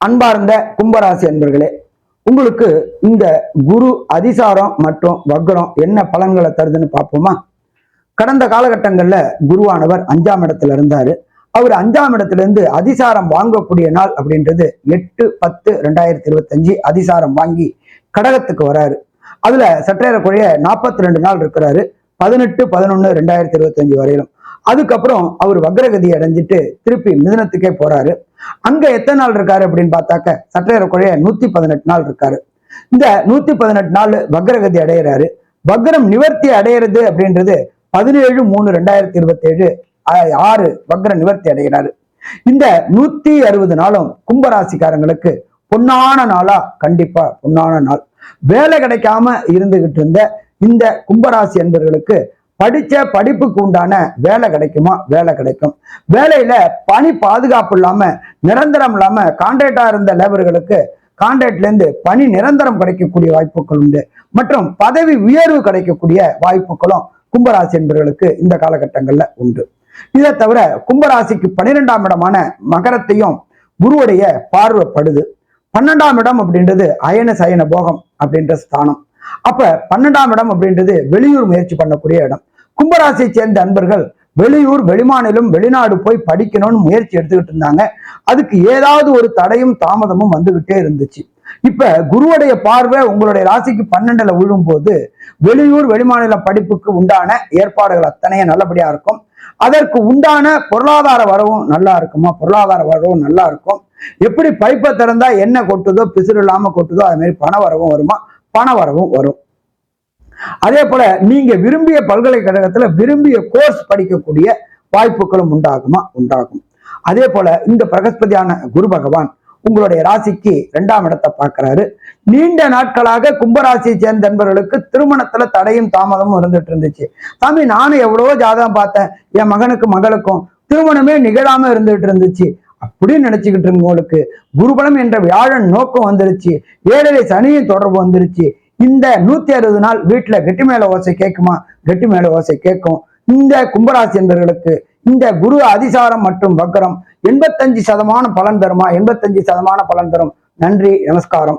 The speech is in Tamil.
அன்பார்ந்த கும்பராசி அன்பர்களே, உங்களுக்கு இந்த குரு அதிசாரம் மற்றும் வக்ரம் என்ன பலன்களை தருதுன்னு பார்ப்போமா? கடந்த காலகட்டங்கள்ல குருவானவர் 5ஆம் இடத்துல இருந்தாரு. அவர் 5ஆம் இடத்துல இருந்து அதிசாரம் வாங்கக்கூடிய நாள் அப்படின்றது 8/10/2025 அதிசாரம் வாங்கி கடகத்துக்கு வராரு. அதுல சற்றேறக்குறைய 42 நாள் இருக்கிறாரு. 18/11/2025 வரையிலும். அதுக்கப்புறம் அவர் வக்ரகதி அடைஞ்சிட்டு திருப்பி மிதுனத்துக்கே போறாரு. அங்க எத்தனை நாள் இருக்காரு அப்படின்னு பார்த்தாக்க சற்றேறக்குறைய 118 நாள் இருக்காரு. இந்த 118 நாள் வக்ரகதி அடைகிறாரு. வக்ரம் நிவர்த்தி அடையிறது அப்படின்றது 17/3/2027 6 வக்ர நிவர்த்தி அடைகிறாரு. இந்த 160 நாளும் கும்பராசிக்காரங்களுக்கு பொன்னான நாளா, கண்டிப்பா பொன்னான நாள். வேலை கிடைக்காம இருந்துகிட்டு இருந்த இந்த கும்பராசி என்பவர்களுக்கு படிச்ச படிப்புக்கு உண்டான வேலை கிடைக்குமா? வேலை கிடைக்கும். வேலையில பணி பாதுகாப்பு இல்லாம, நிரந்தரம் இல்லாம கான்ட்ராக்டா இருந்த லேபர்களுக்கு கான்ட்ராக்ட்ல இருந்து பணி நிரந்தரம் கிடைக்கக்கூடிய வாய்ப்புகள் உண்டு. மற்றும் பதவி உயர்வு கிடைக்கக்கூடிய வாய்ப்புகளும் கும்பராசி என்பவர்களுக்கு இந்த காலகட்டங்கள்ல உண்டு. இதை தவிர கும்பராசிக்கு 12ஆம் இடமான மகரத்தையும் குருவுடைய பார்வைப்படுது. 12ஆம் இடம் அப்படின்றது அயன சயன போகம் அப்படின்ற ஸ்தானம். அப்ப 12ஆம் இடம் அப்படின்றது வெளியூர் முயற்சி பண்ணக்கூடிய இடம். கும்பராசியை சேர்ந்த அன்பர்கள் வெளியூர், வெளிமாநிலம், வெளிநாடு போய் படிக்கணும்னு முயற்சி எடுத்துக்கிட்டு இருந்தாங்க. அதுக்கு ஏதாவது ஒரு தடையும் தாமதமும் வந்துகிட்டே இருந்துச்சு. இப்ப குருவுடைய பார்வை உங்களுடைய ராசிக்கு 12ல விழும் போது வெளியூர், வெளிமாநில படிப்புக்கு உண்டான ஏற்பாடுகள் அத்தனையும் நல்லபடியா இருக்கும். அதற்கு உண்டான பொருளாதார வரவும் நல்லா இருக்குமா? பொருளாதார வரவும் நல்லா இருக்கும். எப்படி பைப்பை திறந்தா என்ன கொட்டுதோ, பிசுறு இல்லாம கொட்டுதோ, அது மாதிரி பண வரவும் வருமா? பண வரவும் வரும். அதே போல நீங்க விரும்பிய பல்கலைக்கழகத்துல விரும்பிய கோர்ஸ் படிக்கக்கூடிய வாய்ப்புகளும் உண்டாகும். அதே போல இந்த பிரகஸ்பதியான குரு பகவான் உங்களுடைய ராசிக்கு 2ஆம் இடத்தை பார்க்கிறாரு. நீண்ட நாட்களாக கும்பராசியை சேர்ந்த நண்பர்களுக்கு திருமணத்துல தடையும் தாமதமும் இருந்துட்டு இருந்துச்சு. சாமி, நானும் எவ்வளவோ ஜாதகம் பார்த்தேன், என் மகனுக்கும் திருமணமே நிகழாம இருந்துட்டு இருந்துச்சு அப்படின்னு நினைச்சுக்கிட்டு இருக்கவங்களுக்கு குருபலம் என்ற வியாழன் நோக்கம் வந்துருச்சு. 7 சனியின் தொடர்பு வந்துருச்சு. இந்த 160 நாள் வீட்டுல கெட்டி மேல ஓசை கேட்குமா? கெட்டி மேல ஓசை கேட்கும். இந்த கும்பராசி என்பவர்களுக்கு இந்த குரு அதிசாரம் மற்றும் வக்ரம் 85% பலன் தருமா? 85% பலன் தரும். நன்றி, நமஸ்காரம்.